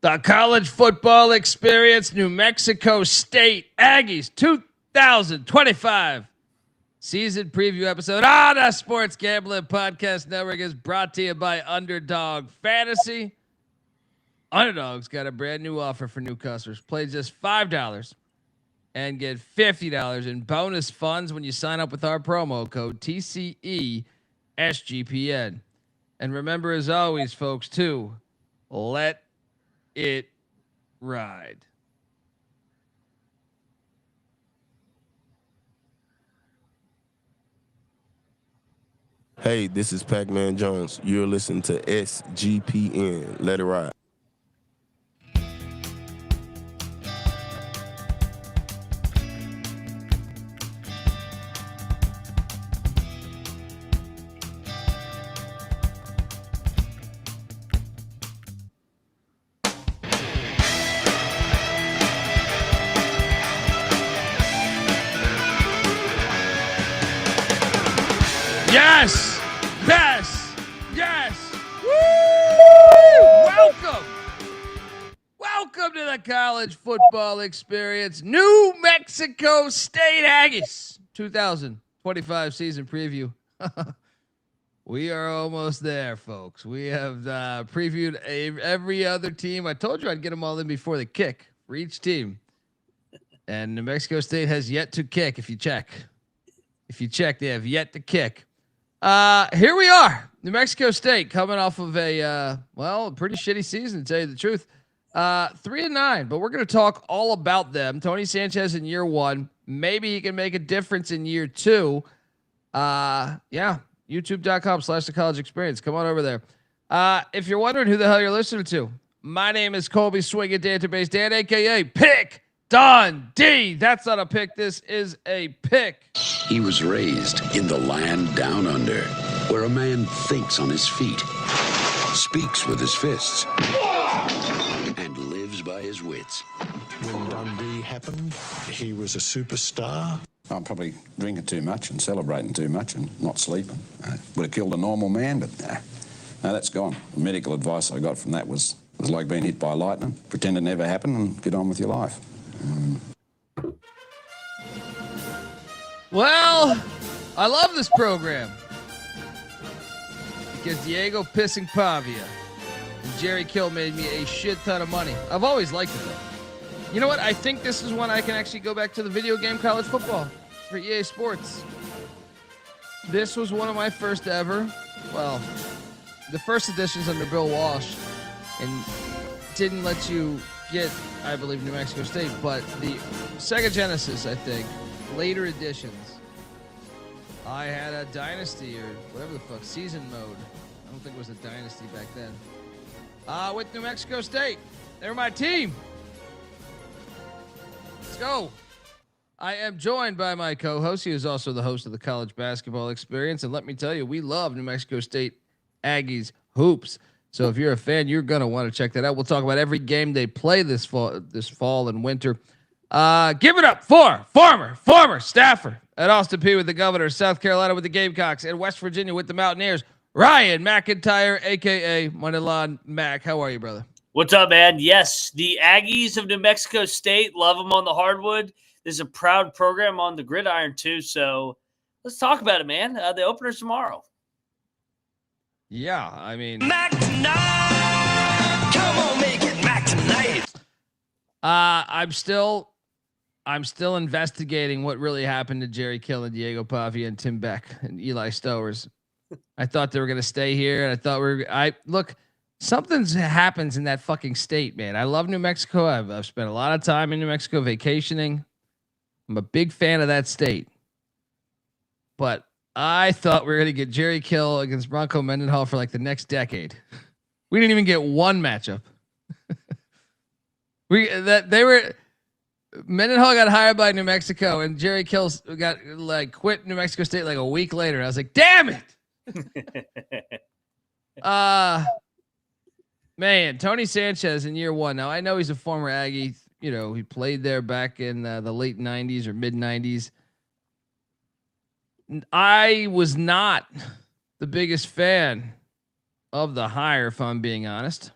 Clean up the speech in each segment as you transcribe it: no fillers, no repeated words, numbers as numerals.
The college football experience, New Mexico State Aggies 2025 season preview episode on the Sports Gambling Podcast Network is brought to you by Underdog Fantasy. Underdog's got a brand new offer for new customers. Play just $5 and get $50 in bonus funds when you sign up with our promo code TCE SGPN. And remember, as always, folks, to let it ride. Hey, this is Pac-Man Jones. You're listening to SGPN. Let it ride. Yes! Yes! Yes! Woo! Welcome! Welcome to the college football experience. New Mexico State Aggies 2025 season preview. We are almost there, folks. We have previewed every other team. I told you I'd get them all in before the kick for each team. And New Mexico State has yet to kick. If you check, they have yet to kick. Here we are, New Mexico State coming off of a pretty shitty season, to tell you the truth. 3-9, but we're going to talk all about them. Tony Sanchez in year one, maybe he can make a difference in year two. YouTube.com/the college experience. Come on over there. If you're wondering who the hell you're listening to, my name is Colby Swinging Database Dan, aka Pick Dundee. That's not a pick. This is a pick. He was raised in the land down under, where a man thinks on his feet, speaks with his fists, and lives by his wits. When Dundee happened, he was a superstar. I'm probably drinking too much and celebrating too much and not sleeping. Would have killed a normal man, but no, that's gone. The medical advice I got from that was like being hit by lightning. Pretend it never happened and get on with your life. Well, I love this program because Diego pissing Pavia and Jerry Kill made me a shit ton of money. I've always liked it though. You know what? I think this is when I can actually go back to the video game college football for EA Sports. This was one of my first ever. Well, the first editions under Bill Walsh, and didn't let you get, I believe, New Mexico State, but the Sega Genesis, I think, later editions, I had a Dynasty or whatever the fuck, season mode. I don't think it was a Dynasty back then. With New Mexico State. They're my team. Let's go. I am joined by my co-host. He is also the host of the College Basketball Experience. And let me tell you, we love New Mexico State Aggies hoops. So if you're a fan, you're going to want to check that out. We'll talk about every game they play this fall and winter. Give it up for former staffer at Austin Peay with the Governors, South Carolina with the Gamecocks, and West Virginia with the Mountaineers, Ryan McIntyre, a.k.a. Moneyline Mac. How are you, brother? What's up, man? Yes, the Aggies of New Mexico State, love them on the hardwood. This is a proud program on the gridiron, too, so let's talk about it, man. The opener's tomorrow. Yeah, I mean... Mac tonight! Come on, make it Mac tonight! I'm still investigating what really happened to Jerry Kill and Diego Pavia and Tim Beck and Eli Stowers. I thought they were going to stay here, and I thought look, something happens in that fucking state, man. I love New Mexico. I've spent a lot of time in New Mexico vacationing. I'm a big fan of that state. But I thought we were going to get Jerry Kill against Bronco Mendenhall for like the next decade. We didn't even get one matchup. Mendenhall got hired by New Mexico, and Jerry Kill got quit New Mexico State like a week later. I was like, damn it. Man, Tony Sanchez in year one. Now I know he's a former Aggie. You know, he played there back in the late 90s or mid 90s. I was not the biggest fan of the hire, if I'm being honest.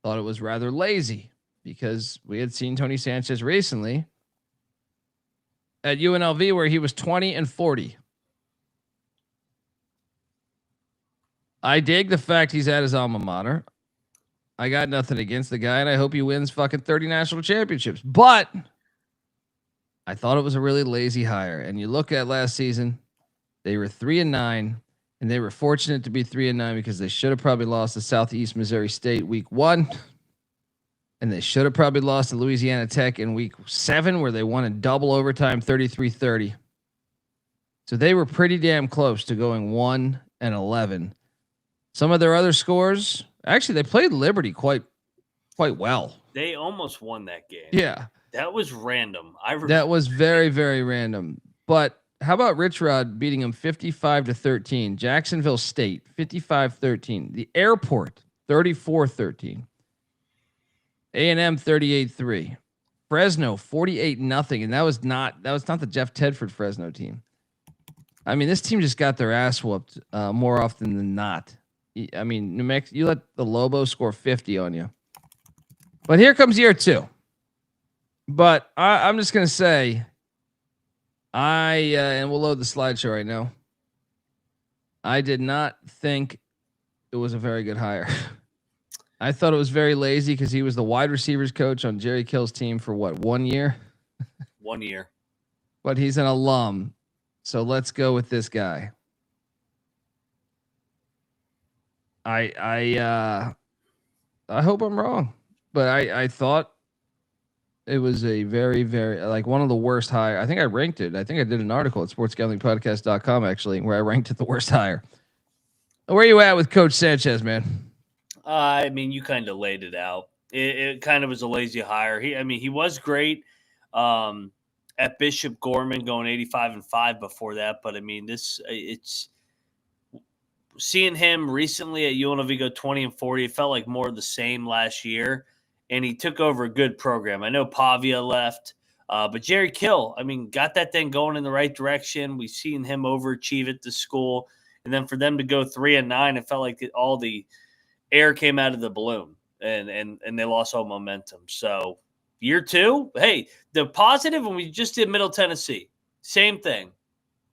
thought it was rather lazy because we had seen Tony Sanchez recently at UNLV where he was 20-40. I dig the fact he's at his alma mater. I got nothing against the guy, and I hope he wins fucking 30 national championships. But I thought it was a really lazy hire. And you look at last season, they were 3-9, and they were fortunate to be 3-9 because they should have probably lost to Southeast Missouri State week 1. And they should have probably lost to Louisiana Tech in week 7, where they won in double overtime 33-30. So they were pretty damn close to going 1-11. Some of their other scores, actually, they played Liberty quite well. They almost won that game. Yeah. That was random. That was very, very random. But how about Rich Rod beating them 55-13? Jacksonville State, 55-13. The Airport, 34-13. A&M, 38-3. Fresno, 48-0. And that was not the Jeff Tedford Fresno team. I mean, this team just got their ass whooped more often than not. I mean, New Mexico, you let the Lobos score 50 on you. But here comes year 2. But I'm just going to say, and we'll load the slideshow right now. I did not think it was a very good hire. I thought it was very lazy because he was the wide receivers coach on Jerry Kill's team for 1 year? 1 year. But he's an alum. So let's go with this guy. I hope I'm wrong, but I thought it was a very, very, like, one of the worst hire. I think I ranked it. I think I did an article at sportsgamblingpodcast.com actually, where I ranked it the worst hire. Where are you at with Coach Sanchez, man? I mean, you kind of laid it out. It kind of was a lazy hire. He was great at Bishop Gorman, going 85-5 before that. But I mean, it's seeing him recently at UNLV go 20-40. It felt like more of the same last year, and he took over a good program. I know Pavia left, but Jerry Kill, I mean, got that thing going in the right direction. We've seen him overachieve at the school, and then for them to go 3-9, it felt like all the air came out of the balloon, and they lost all momentum. So year 2, hey, the positive, when we just did Middle Tennessee, same thing.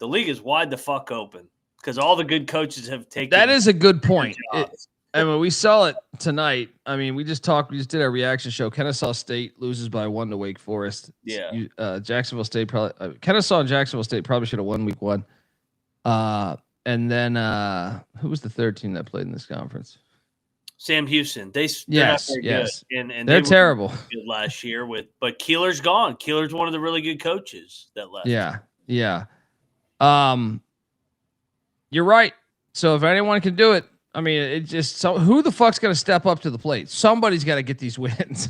The league is wide the fuck open because all the good coaches have taken. That is a good point. I mean, we saw it tonight. I mean, we just did our reaction show. Kennesaw State loses by 1 to Wake Forest. Yeah. Jacksonville State Kennesaw and Jacksonville State probably should have won week 1. And then who was the third team that played in this conference? Sam Houston. They're yes. good. And they're terrible. Good last year but Keeler's gone. Keeler's one of the really good coaches that left. Yeah. You're right. So if anyone can do it, I mean, who the fuck's going to step up to the plate? Somebody's got to get these wins.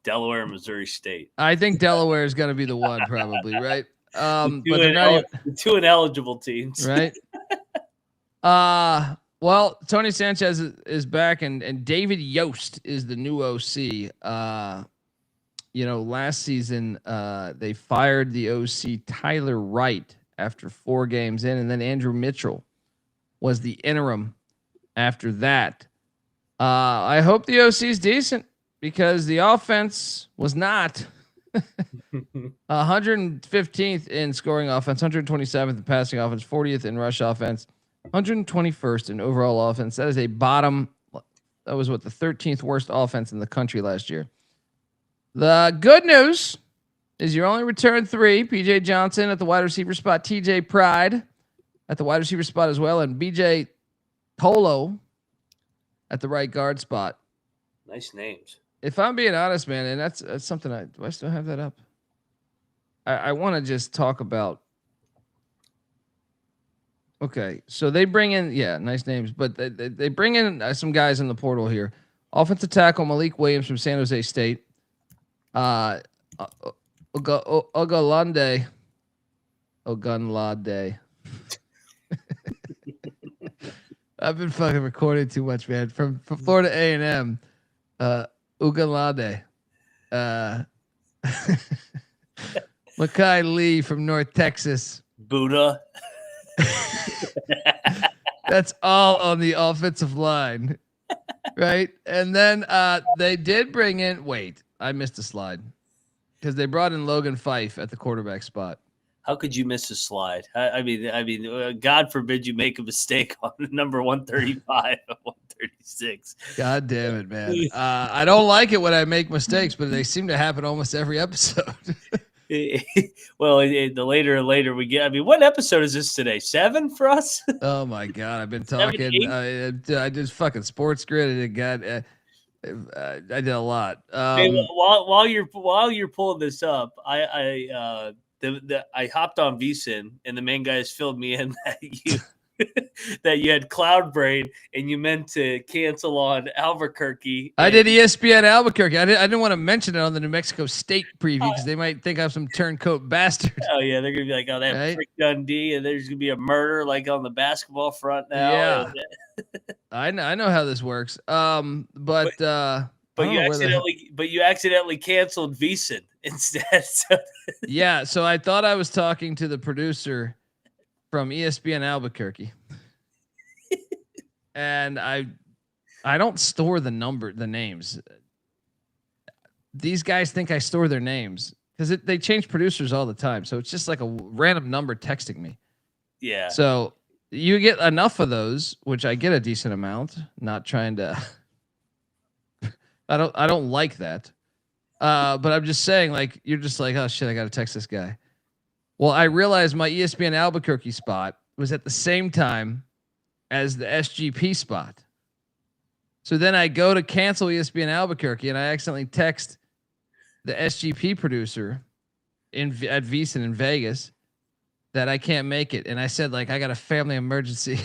Delaware, Missouri State. I think Delaware is going to be the one, probably, right? But they're not the 2 ineligible teams, right? Well, Tony Sanchez is back, and David Yost is the new OC. Last season they fired the OC Tyler Wright after 4 games in, and then Andrew Mitchell was the interim after that. I hope the OC is decent because the offense was not 115th in scoring offense, 127th in passing offense, 40th in rush offense, 121st in overall offense. That is a bottom. That was the 13th worst offense in the country last year. The good news is you only return 3. PJ Johnson at the wide receiver spot, TJ Pride at the wide receiver spot as well, and BJ Polo at the right guard spot. Nice names. If I'm being honest, man, and that's something do I still have that up? I want to just talk about. Okay, so they bring in, nice names, but they bring in some guys in the portal here. Offensive tackle Malik Williams from San Jose State. Ogunlade. I've been fucking recording too much, man. From Florida A&M. Ogunlade. Makai Lee from North Texas. Buddha. That's all on the offensive line. Right. And then they did bring in. Wait, I missed a slide because they brought in Logan Fife at the quarterback spot. How could you miss a slide? I mean, God forbid you make a mistake on number 135 and 136. God damn it, man. I don't like it when I make mistakes, but they seem to happen almost every episode. Well, the later and later we get. I mean, what episode is this today? 7 for us? Oh my God. I've been 7, talking. 8? I did fucking sports grid. I did a lot. Hey, while you're pulling this up, I hopped on VSiN and the main guys filled me in that you had cloud brain and you meant to cancel on Albuquerque. I did ESPN Albuquerque. I didn't want to mention it on the New Mexico State preview because they might think I'm some turncoat bastard. Oh yeah, they're gonna be like, oh, that Right? freak Dundee, and there's gonna be a murder like on the basketball front now. Yeah. I know how this works. But you accidentally canceled VSiN instead. So. Yeah, so I thought I was talking to the producer from ESPN Albuquerque. And I don't store the names. These guys think I store their names because they change producers all the time. So it's just like a random number texting me. Yeah. So you get enough of those, which I get a decent amount. Not trying to. I don't like that. But I'm just saying, like, you're just like, oh shit, I got to text this guy. Well, I realized my ESPN Albuquerque spot was at the same time as the SGP spot. So then I go to cancel ESPN Albuquerque and I accidentally text the SGP producer at VSiN in Vegas that I can't make it. And I said, like, I got a family emergency.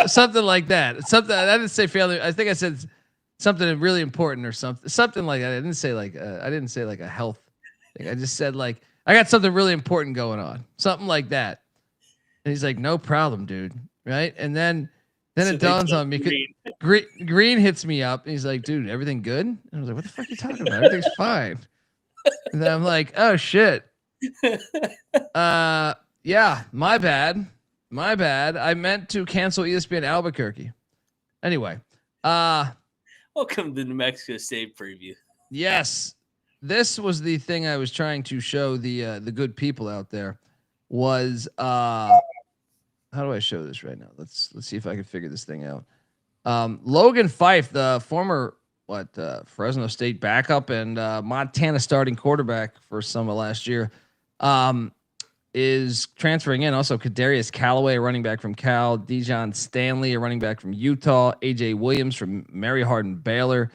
Something like that. Something I didn't say family. I think I said something really important or something like that. I didn't say like a health thing. I just said like I got something really important going on, something like that. And he's like, no problem, dude. Right. And then it dawns on me. Green hits me up and he's like, dude, everything good? And I was like, what the fuck are you talking about? Everything's fine. And then I'm like, oh shit. Yeah, my bad. I meant to cancel ESPN Albuquerque. Anyway, welcome to the New Mexico State preview. Yes, this was the thing I was trying to show the good people out there was how do I show this right now? Let's see if I can figure this thing out. Logan Fife, the former Fresno State backup and Montana starting quarterback for some of last year, is transferring in. Also, Kadarius Callaway, a running back from Cal, Dijon Stanley, a running back from Utah, AJ Williams from Mary Hardin Baylor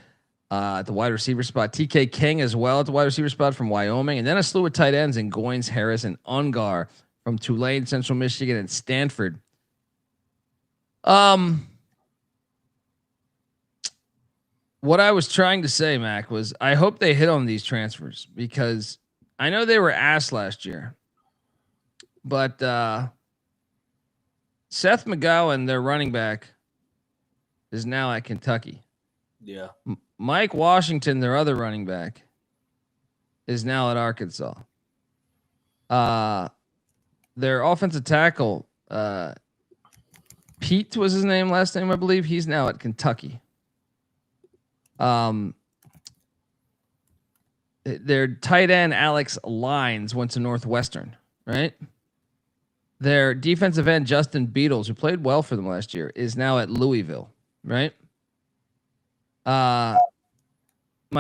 at the wide receiver spot, TK King as well at the wide receiver spot from Wyoming, and then a slew of tight ends in Goins, Harris, and Ungar from Tulane, Central Michigan, and Stanford. What I was trying to say, Mac, was I hope they hit on these transfers because I know they were ass last year. But Seth McGowan, their running back, is now at Kentucky. Yeah. Mike Washington, their other running back, is now at Arkansas. Their offensive tackle, Pete was his last name, I believe. He's now at Kentucky. Their tight end, Alex Lyons, went to Northwestern, right? Their defensive end, Justin Beatles, who played well for them last year, is now at Louisville, right? My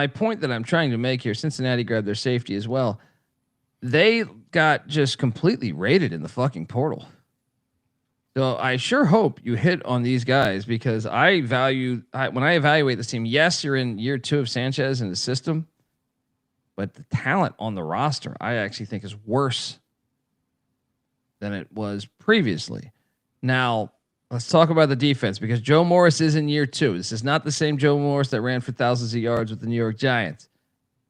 point that I'm trying to make here, Cincinnati grabbed their safety as well. They got just completely raided in the fucking portal. So I sure hope you hit on these guys because when I evaluate this team, yes, you're in year 2 of Sanchez in the system, but the talent on the roster, I actually think is worse than it was previously. Now, let's talk about the defense because Joe Morris is in year 2. This is not the same Joe Morris that ran for thousands of yards with the New York Giants.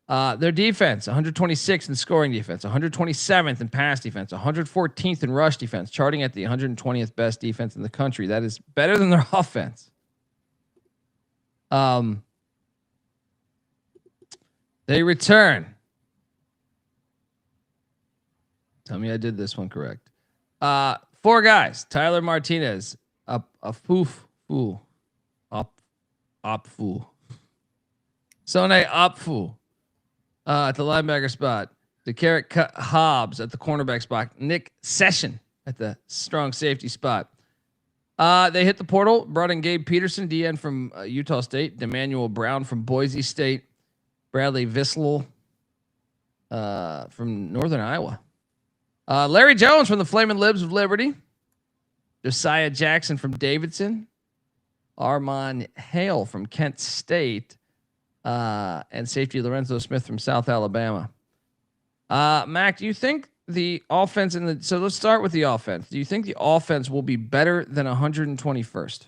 Their defense, 126th in scoring defense, 127th in pass defense, 114th in rush defense, charting at the 120th best defense in the country. That is better than their offense. They return. Tell me I did this one correct. 4 guys. Tyler Martinez, Opfu. Sone Opfu at the linebacker spot. DeCarrot Hobbs at the cornerback spot. Nick Session at the strong safety spot. They hit the portal, brought in Gabe Peterson, DN from Utah State, D'Emmanuel Brown from Boise State, Bradley Vissel from Northern Iowa, Larry Jones from the Flamin' Libs of Liberty, Josiah Jackson from Davidson, Armand Hale from Kent State, and safety Lorenzo Smith from South Alabama. Mac, do you think the offense so let's start with the offense. Do you think the offense will be better than 121st?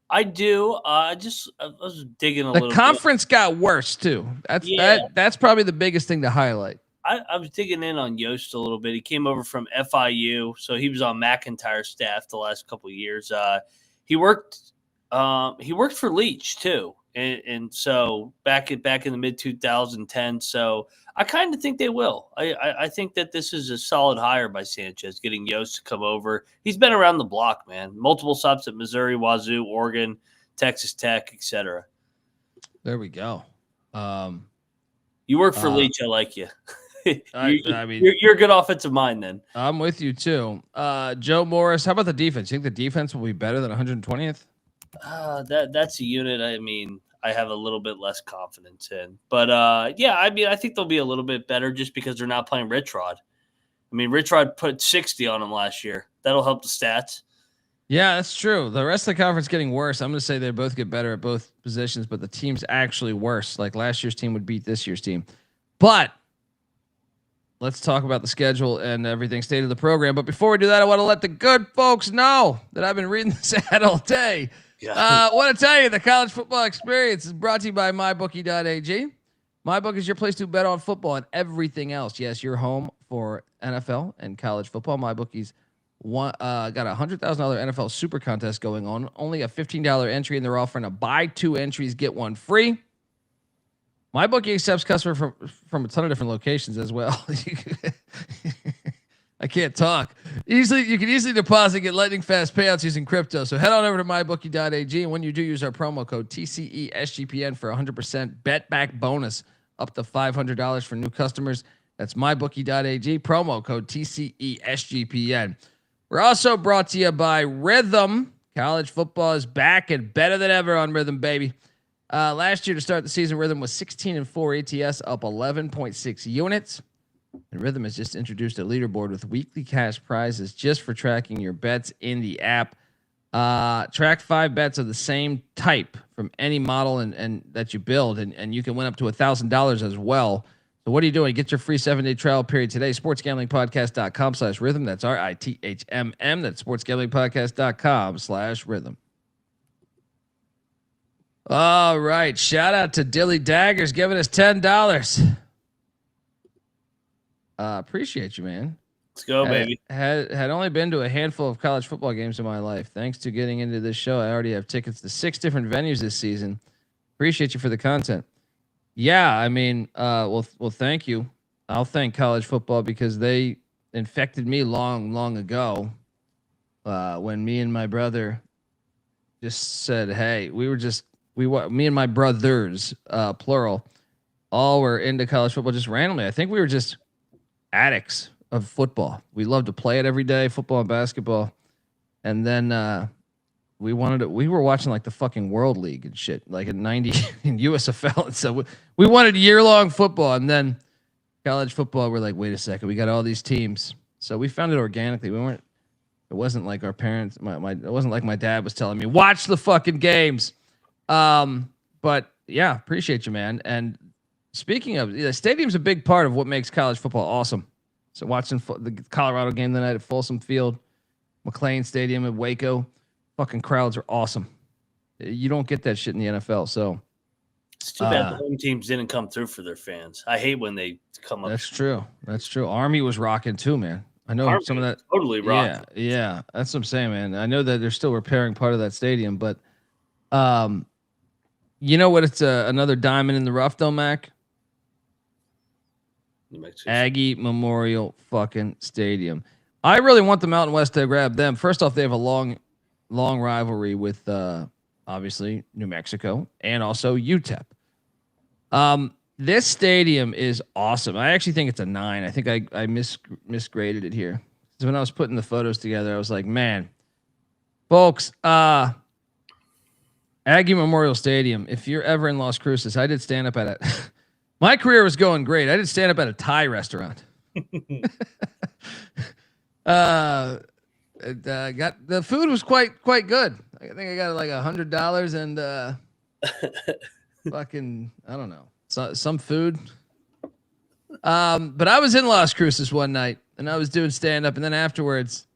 I do. I was digging a little bit. The conference got worse too. That's probably the biggest thing to highlight. I was digging in on Yost a little bit. He came over from FIU, so he was on McIntyre's staff the last couple of years. He worked for Leach too, and so back in the mid 2010. So I kind of think they will. I think that this is a solid hire by Sanchez, getting Yost to come over. He's been around the block, man. Multiple stops at Missouri, Wazoo, Oregon, Texas Tech, etc. There we go. You work for Leach. I like you. I mean, you're a good offensive mind then. I'm with you too. Joe Morris, how about the defense? You think the defense will be better than 120th? That's a unit. I mean, I have a little bit less confidence in, but yeah, I mean, I think they'll be a little bit better just because they're not playing Rich Rod. I mean, Rich Rod put 60 on them last year. That'll help the stats. Yeah, that's true. The rest of the conference getting worse. I'm going to say they both get better at both positions, but the team's actually worse. Like last year's team would beat this year's team. But let's talk about the schedule and everything, state of the program. But before we do that, I want to let the good folks know that I've been reading this ad all day. Yeah. I want to tell you the college football experience is brought to you by MyBookie.ag. MyBookie is your place to bet on football and everything else. Yes, you're home for NFL and college football. MyBookie's got a $100,000 NFL Super Contest going on. Only a $15 entry, and they're offering a buy 2 entries, get 1 free. MyBookie accepts customers from a ton of different locations as well. I can't talk. You can easily deposit, get lightning fast payouts using crypto. So head on over to mybookie.ag, and when you do, use our promo code TCESGPN for 100% bet back bonus up to $500 for new customers. That's mybookie.ag, promo code TCESGPN. We're also brought to you by Rhythm. College football is back and better than ever on Rhythm, baby. Last year to start the season, Rhythm was 16-4 ATS, up 11.6 units. And Rhythm has just introduced a leaderboard with weekly cash prizes just for tracking your bets in the app. Track 5 bets of the same type from any model and that you build, and you can win up to $1,000 as well. So what are you doing? Get your free 7-day trial period today. sportsgamblingpodcast.com/rhythm. That's RITHMM. That's sportsgamblingpodcast.com/rhythm. All right. Shout out to Dilly Daggers giving us $10. Appreciate you, man. Let's go, baby. Had only been to a handful of college football games in my life. Thanks to getting into this show, I already have tickets to 6 different venues this season. Appreciate you for the content. Yeah, I mean, well, thank you. I'll thank college football because they infected me long ago. When me and my brother just said, "Hey, me and my brothers, plural, all were into college football just randomly." I think we were just addicts of football. We loved to play it every day, football and basketball. And then we were watching like the fucking World League and shit, like in 90 in USFL. And so we wanted year-long football. And then college football, we're like, wait a second, we got all these teams. So we found it organically. It wasn't like our parents, it wasn't like my dad was telling me, watch the fucking games. But yeah, appreciate you, man. And speaking of, the stadium's a big part of what makes college football awesome. So watching the Colorado game tonight at Folsom Field, McLean Stadium in Waco, fucking crowds are awesome. You don't get that shit in the NFL. So it's too bad the home teams didn't come through for their fans. I hate when they come up. That's true. Army was rocking too, man. I know Army some of that totally rocking. Yeah. That's what I'm saying, man. I know that they're still repairing part of that stadium, but you know what? It's another diamond in the rough, though, Mac. Aggie Memorial fucking Stadium. I really want the Mountain West to grab them. First off, they have a long rivalry with obviously New Mexico, and also UTEP. This stadium is awesome. I actually think it's a 9. I think I misgraded it here. So when I was putting the photos together, I was like, man, folks, Aggie Memorial Stadium. If you're ever in Las Cruces, I did stand up at it. My career was going great. I did stand up at a Thai restaurant. Got the food was quite good. I think I got like $100 and fucking I don't know, some food. But I was in Las Cruces one night and I was doing stand up, and then afterwards,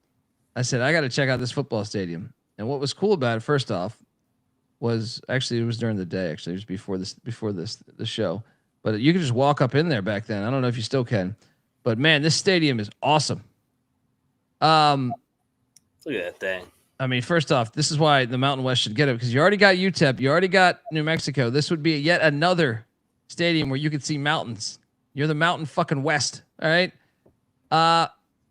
I said I got to check out this football stadium. And what was cool about it, first off, was actually it was during the day. Actually, it was before the show. But you could just walk up in there back then. I don't know if you still can, but man, this stadium is awesome. Look at that thing. I mean, first off, this is why the Mountain West should get it, because you already got UTEP, you already got New Mexico. This would be yet another stadium where you could see mountains. You're the Mountain fucking West. All right.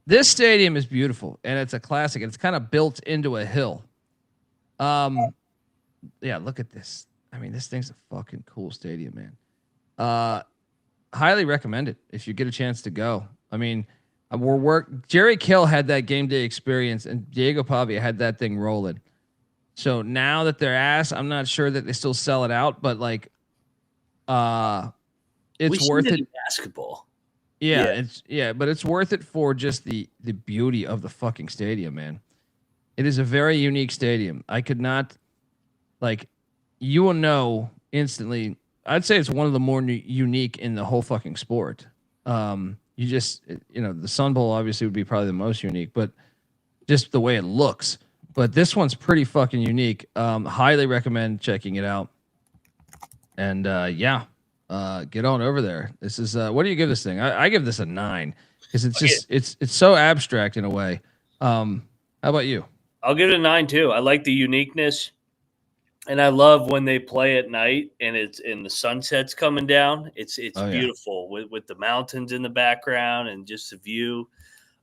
This stadium is beautiful and it's a classic. It's kind of built into a hill. Yeah, look at this. I mean, this thing's a fucking cool stadium, man. Highly recommend it if you get a chance to go. I mean, Jerry Kill had that game day experience, and Diego Pavia had that thing rolling. So now that they're ass, I'm not sure that they still sell it out, but like, it's worth it. Basketball. Yeah, but it's worth it for just the beauty of the fucking stadium, man. It is a very unique stadium. I could not, like, you will know instantly. I'd say it's one of the more unique in the whole fucking sport. You just, the Sun Bowl obviously would be probably the most unique, but just the way it looks. But this one's pretty fucking unique. Highly recommend checking it out. And get on over there. This is what do you give this thing? I give this a 9 because it's just it's so abstract in a way. How about you? I'll give it a 9 too. I like the uniqueness. And I love when they play at night and the sunset's coming down. It's beautiful with the mountains in the background and just the view.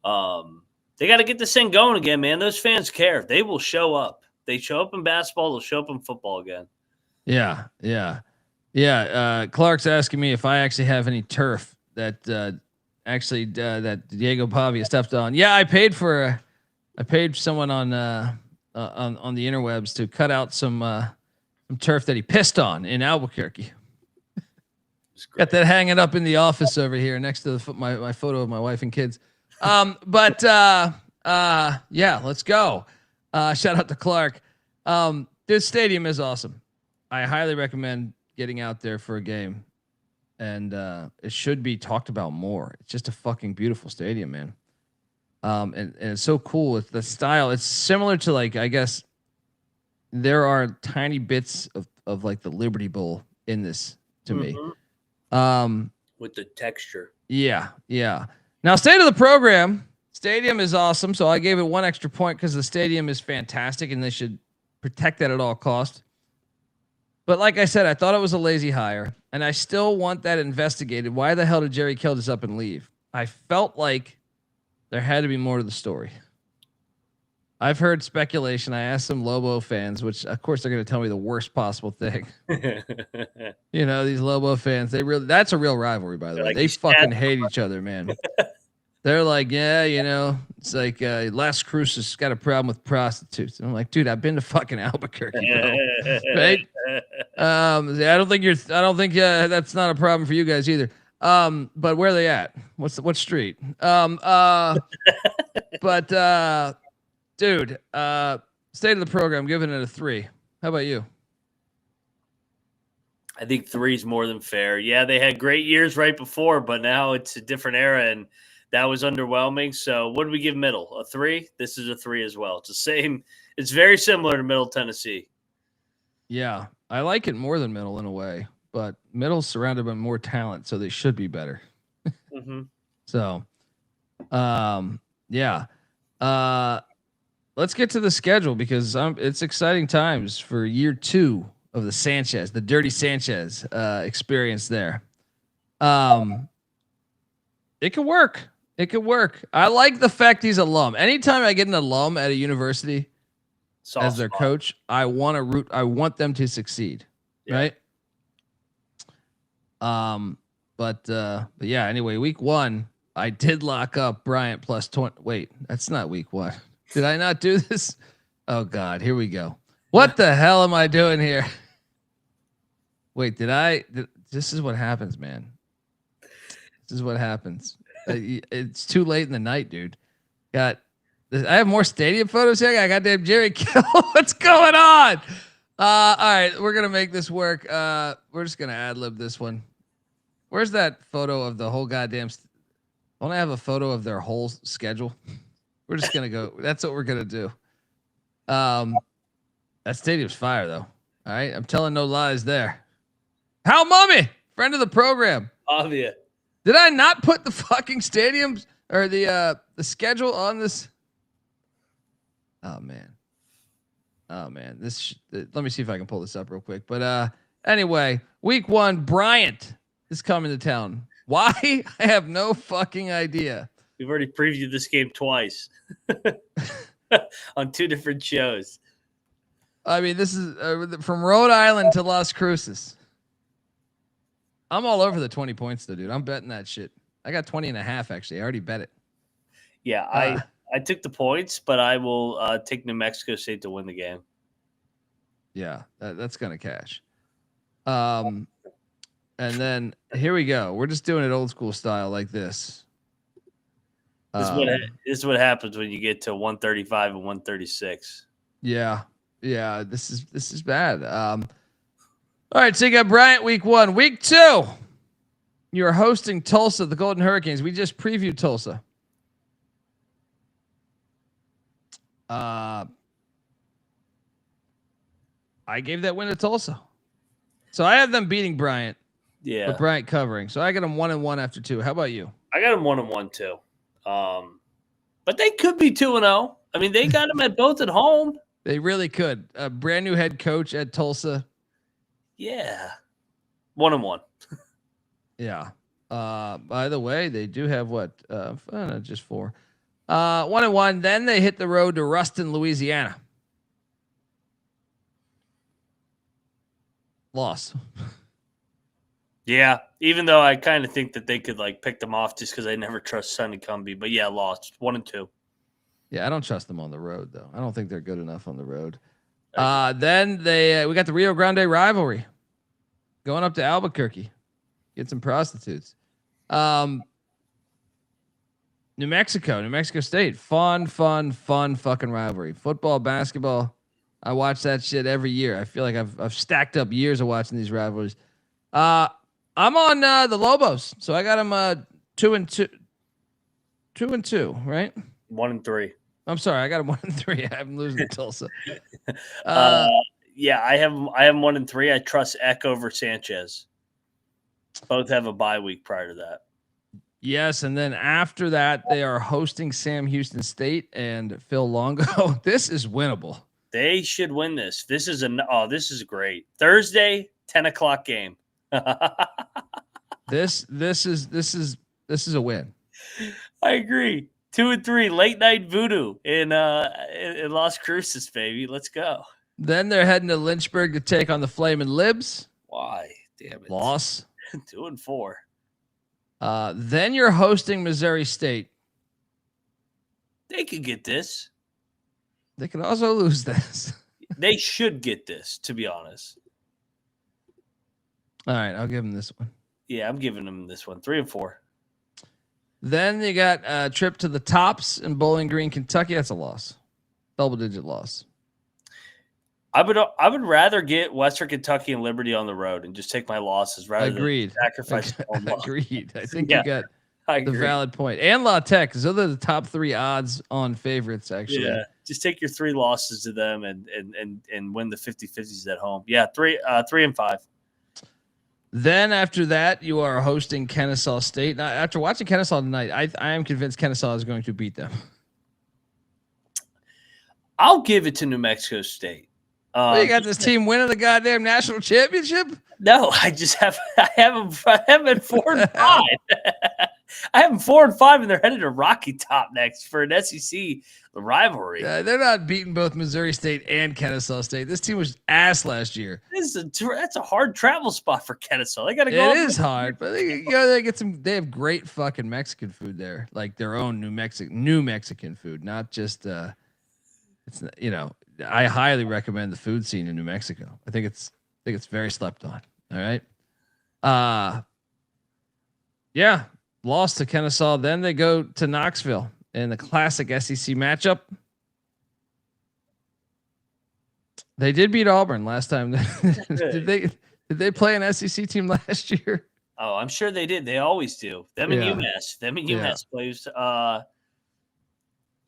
They got to get this thing going again, man. Those fans care. They will show up. They show up in basketball. They'll show up in football again. Yeah. Clark's asking me if I actually have any turf that that Diego Pavia stepped on. Yeah, I paid someone on the interwebs to cut out some turf that he pissed on in Albuquerque. Got that hanging up in the office over here next to my photo of my wife and kids. Yeah, let's go. Shout out to Clark. This stadium is awesome. I highly recommend getting out there for a game, and it should be talked about more. It's just a fucking beautiful stadium, man. And it's so cool. It's the style. It's similar to, like, I guess there are tiny bits of like the Liberty Bowl in this to me. With the texture. Yeah. Now, state of the program. Stadium is awesome. So I gave it 1 extra point because the stadium is fantastic and they should protect that at all costs. But like I said, I thought it was a lazy hire, and I still want that investigated. Why the hell did Jerry Kill just up and leave? I felt like there had to be more to the story. I've heard speculation. I asked some Lobo fans, which of course they're going to tell me the worst possible thing. These Lobo fans, that's a real rivalry, by the way. Like, they fucking hate each other, man. They're like, it's like Las Cruces got a problem with prostitutes. And I'm like, dude, I've been to fucking Albuquerque, bro. Right? I don't think that's not a problem for you guys either. But where are they at? What street? Dude, state of the program, giving it a 3. How about you? I think 3 is more than fair. Yeah, they had great years right before, but now it's a different era, and that was underwhelming. So what do we give Middle? A 3? This is a 3 as well. It's the same. It's very similar to Middle Tennessee. Yeah, I like it more than Middle in a way, but Middle's surrounded by more talent, so they should be better. So, let's get to the schedule because it's exciting times for year 2 of the Dirty Sanchez experience there. It could work. I like the fact he's alum. Anytime I get an alum at a university, as their coach. I want them to succeed. Yeah. Right. But yeah, anyway, week 1, I did lock up Bryant plus 20. Wait, that's not week 1. Did I not do this? Oh God, here we go. What the hell am I doing here? Wait, this is what happens, man. This is what happens. It's too late in the night, dude. I have more stadium photos here. I got goddamn Jerry Kill. What's going on? All right, we're gonna make this work. We're just gonna ad lib this one. Where's that photo of the whole goddamn? I want to have a photo of their whole schedule. We're just gonna go. That's what we're gonna do. That stadium's fire, though. All right, I'm telling no lies there. Hal Mummy, friend of the program. Obvious. Did I not put the fucking stadiums or the schedule on this? Oh man. Let me see if I can pull this up real quick. But anyway, week 1, Bryant is coming to town. Why? I have no fucking idea. We've already previewed this game twice on 2 different shows. I mean, this is from Rhode Island to Las Cruces. I'm all over the 20 points though, dude. I'm betting that shit. I got 20.5 actually. I already bet it. Yeah, I took the points, but I will take New Mexico State to win the game. Yeah, that's gonna cash. And then here we go. We're just doing it old school style like this. This is what happens when you get to 135 and 136. Yeah. This is bad. All right, so you got Bryant week 1. Week 2, you're hosting Tulsa, the Golden Hurricanes. We just previewed Tulsa. I gave that win to Tulsa. So I have them beating Bryant. Yeah. With Bryant covering. So I got them 1-1 after 2. How about you? I got them 1-1 too. But they could be 2-0. I mean, they got them at both at home. They really could. A brand new head coach at Tulsa. Yeah. 1-1. Yeah. By the way, they do have what? Just 4. 1-1. Then they hit the road to Ruston, Louisiana. Loss. Yeah. Even though I kind of think that they could like pick them off just because I never trust Sonny Cumbie. But yeah, lost 1-2. Yeah, I don't trust them on the road though. I don't think they're good enough on the road. Then we got the Rio Grande rivalry going up to Albuquerque, get some prostitutes. New Mexico State, fun fucking rivalry. Football, basketball. I watch that shit every year. I feel like I've stacked up years of watching these rivalries. I'm on the Lobos, so I got them 2-2, right? 1-3. I'm sorry, I got them 1-3. I'm losing to Tulsa. Yeah, I have 1-3. I trust Eck over Sanchez. Both have a bye week prior to that. Yes, and then after that, they are hosting Sam Houston State and Phil Longo. This is winnable. They should win this. This is great. Thursday, 10:00 game. This is a win. I agree. 2-3 late night voodoo in Las Cruces, baby. Let's go. Then they're heading to Lynchburg to take on the Flamin' Libs. Why? Damn it. Loss. 2-4. Then you're hosting Missouri State. They could get this. They could also lose this. They should get this, to be honest. All right, I'll give them this one. Yeah, I'm giving them this one. 3-4. Then you got a trip to the Tops in Bowling Green, Kentucky. That's a loss. Double-digit loss. I would rather get Western Kentucky and Liberty on the road and just take my losses rather than sacrifice. Agreed. I think you got the valid point. And La Tech, because those are the top 3 odds on favorites, actually. Yeah, just take your 3 losses to them and win the 50-50s at home. Yeah, 3-5. Then after that, you are hosting Kennesaw State. Now, after watching Kennesaw tonight, I am convinced Kennesaw is going to beat them. I'll give it to New Mexico State. You got this team winning the goddamn national championship? No, I have them 4-5. I have them 4-5, and they're headed to Rocky Top next for an SEC rivalry. They're not beating both Missouri State and Kennesaw State. This team was ass last year. That's a hard travel spot for Kennesaw. They got to go. It is hard, but they get some. They have great fucking Mexican food there, like their own New Mexican food, not just. It's I highly recommend the food scene in New Mexico. I think it's very slept on. All right. Yeah. Lost to Kennesaw. Then they go to Knoxville in the classic SEC matchup. They did beat Auburn last time. Did they play an SEC team last year? Oh, I'm sure they did. They always do. Them and UMass. Plays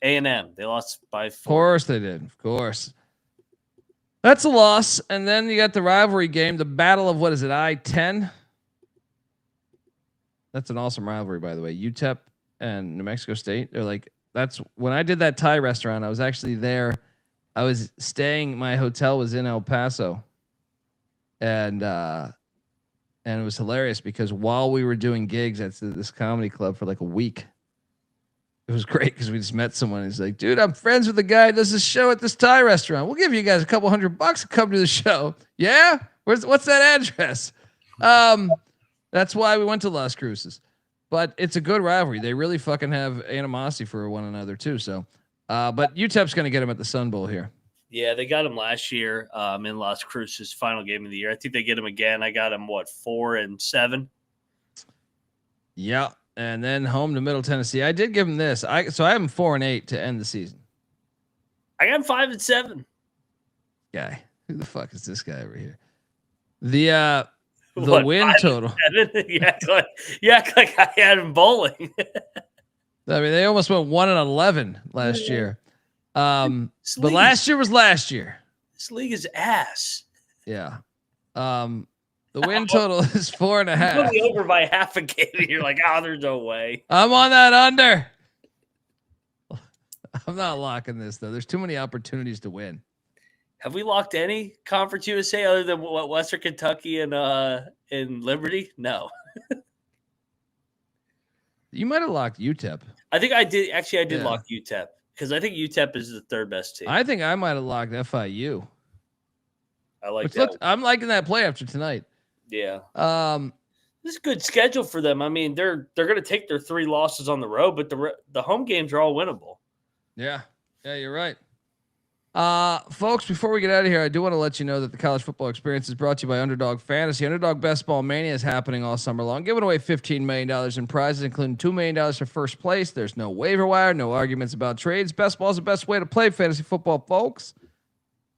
A&M. They lost by 4. Of course they did. Of course. That's a loss. And then you got the rivalry game, the battle of what is it, I-10? That's an awesome rivalry, by the way. UTEP and New Mexico State. They're like, that's when I did that Thai restaurant. I was actually there. I was staying. My hotel was in El Paso, and it was hilarious because while we were doing gigs at this comedy club for like a week, it was great because we just met someone. He's like, "Dude, I'm friends with the guy who does this show at this Thai restaurant. We'll give you guys a couple $100 to come to the show." Yeah, what's that address? That's why we went to Las Cruces. But it's a good rivalry. They really fucking have animosity for one another too. So, but UTEP's going to get them at the Sun Bowl here. Yeah, they got him last year in Las Cruces, final game of the year. I think they get him again. I got him 4-7. Yeah, and then home to Middle Tennessee. I did give him this. I have him 4-8 to end the season. I got him 5-7. Guy, who the fuck is this guy over here? The win total. You act like I had him bowling. I mean, they almost went 1-11 last year. But last year was last year. This league is ass. Yeah. The win total is 4.5. You're going over by half a game, and you're like, oh, there's no way. I'm on that under. I'm not locking this though. There's too many opportunities to win. Have we locked any Conference USA other than what Western Kentucky and Liberty? No. You might have locked UTEP. I think I did. Actually, I did lock UTEP because I think UTEP is the third best team. I think I might have locked FIU. I like that. I'm liking that play after tonight. Yeah. This is a good schedule for them. I mean, they're going to take their 3 losses on the road, but the home games are all winnable. Yeah. Yeah, you're right. Folks, before we get out of here, I do want to let you know that the college football experience is brought to you by Underdog Fantasy. Underdog Best Ball Mania is happening all summer long, giving away $15 million in prizes, including $2 million for first place. There's no waiver wire, no arguments about trades. Best ball is the best way to play fantasy football, folks.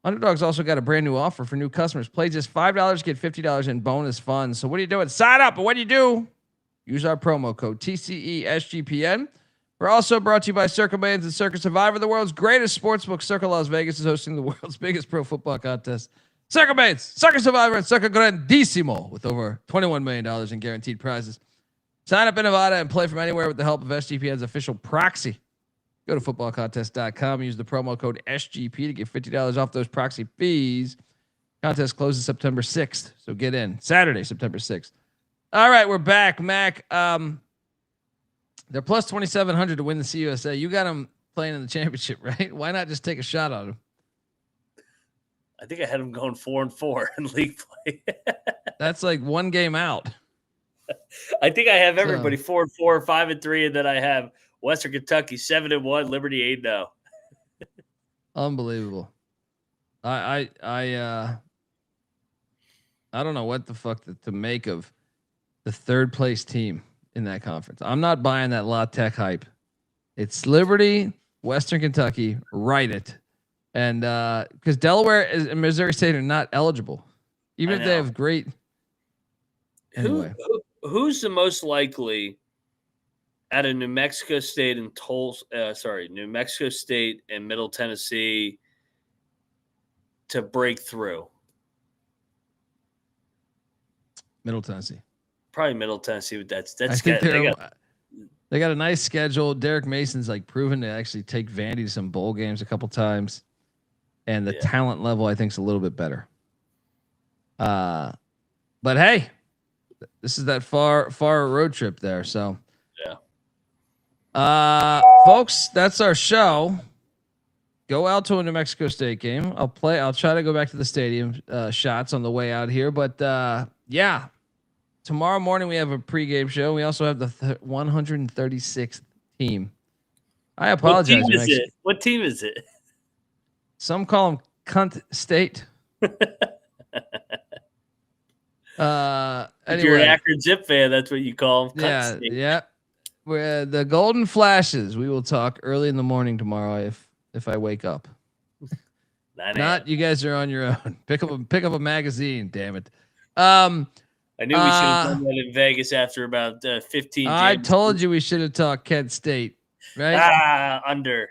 Underdog's also got a brand new offer for new customers. Play just $5, get $50 in bonus funds. So what are you doing? Sign up, but what do you do? Use our promo code TCESGPN. We're also brought to you by Circle Bands and Circa Survivor, the world's greatest sportsbook. Circa Las Vegas is hosting the world's biggest pro football contest. Circle Bands, Circa Survivor, and Circa Grandissimo with over $21 million in guaranteed prizes. Sign up in Nevada and play from anywhere with the help of SGPN's official proxy. Go to footballcontest.com. Use the promo code SGP to get $50 off those proxy fees. Contest closes September 6th, so get in. Saturday, September 6th. All right, we're back, Mac. They're plus 2,700 to win the CUSA. You got them playing in the championship, right? Why not just take a shot on them? I think I had them going 4-4 in league play. That's like one game out. I think I have everybody 4-4, 5-3, and then I have Western Kentucky 7-1, Liberty 8-0. Unbelievable. I don't know what the fuck to make of the third place team in that conference. I'm not buying that La Tech hype. It's Liberty, Western Kentucky, write it. And because Delaware and Missouri State are not eligible, even if they have great. Anyway. Who's the most likely out of New Mexico State and New Mexico State and Middle Tennessee to break through? Middle Tennessee. Probably Middle Tennessee, but that's I think they got a nice schedule. Derek Mason's like proven to actually take Vandy to some bowl games a couple times, and the talent level I think is a little bit better. But hey, this is that far road trip there. So Folks, that's our show. Go out to a New Mexico State game. I'll try to go back to the stadium shots on the way out here. But yeah, tomorrow morning we have a pregame show. We also have the 136th team. I apologize. What team is it? Some call them Cunt State. If you're an Akron Zip fan, that's what you call them. Yeah, yeah. We're the Golden Flashes. We will talk early in the morning tomorrow if I wake up. Not you guys are on your own. Pick up a magazine. Damn it. I knew we should have done that in Vegas after about 15. I told you we should have talked Kent State, right? Under.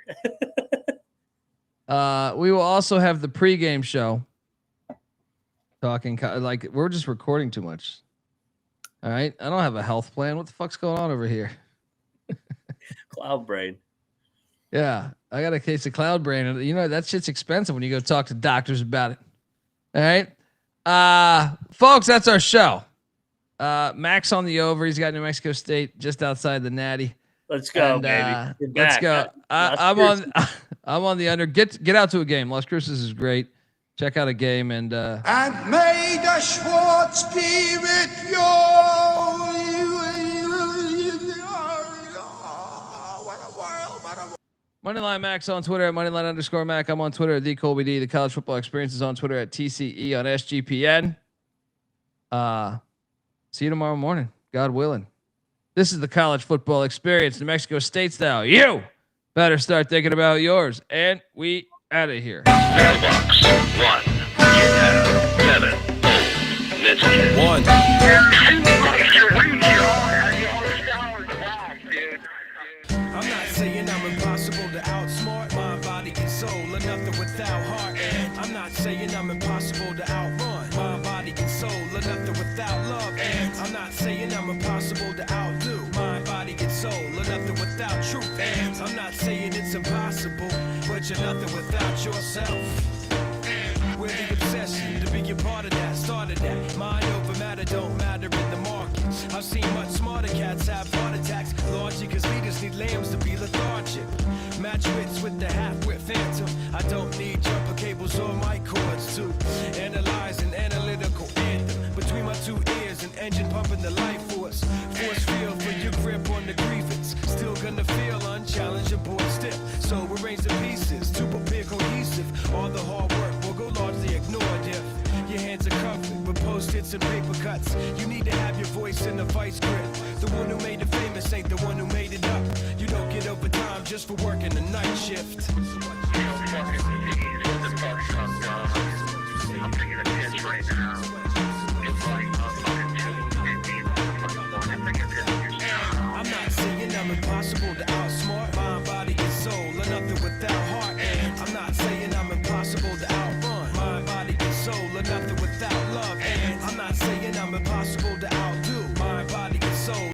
We will also have the pregame show. Talking like we're just recording too much. All right, I don't have a health plan. What the fuck's going on over here? Cloud brain. Yeah, I got a case of cloud brain, and you know that shit's expensive when you go talk to doctors about it. All right, folks, that's our show. Max on the over. He's got New Mexico State just outside the Natty. Let's go, and, baby. Let's go. I'm on the under. Get out to a game. Las Cruces is great. Check out a game and may the Schwartz be with you. Moneyline Max on Twitter at Moneyline_Mac. I'm on Twitter at the Colby D. The College Football Experience is on Twitter at TCE on SGPN. See you tomorrow morning, God willing. This is the College Football Experience, New Mexico State style. You better start thinking about yours, and we out of here. Mailbox 1. You have 7. Let's get 1. I'm not saying I'm impossible to outsmart my body and soul, or nothing without heart. And I'm not saying I'm impossible to outrun my body and soul, or nothing without love. And I'm not saying I'm impossible to outdo my body and soul, or nothing without truth. And I'm not saying it's impossible, but you're nothing without yourself. We're the obsession to be a part of that, started that. Mind over matter don't matter in the market. I've seen much smarter cats have heart attacks. Largely cause leaders need lambs to be lethargic. Match wits with the half-wit phantom. I don't need jumper cables or mic cords to analyze an analytical anthem. Between my two ears, an engine pumping the life force. Force field for your grip on the grievance. Still gonna feel unchallenged, board stiff. So arrange the pieces to prepare cohesive. All the hard work will go largely ignored if your hands are covered with post-its and paper cuts. You need to have your voice in the vice grip. The one who made it famous ain't the one who made it up. You don't get overtime just for working the night shift. I'm thinking of kids right now. It's like a fucking team. I'm not saying I'm impossible to outsmart my body and soul, or nothing without heart. And I'm not saying I'm impossible to outrun my body and soul, or nothing without love. And I'm not saying I'm impossible to outdo my body and soul.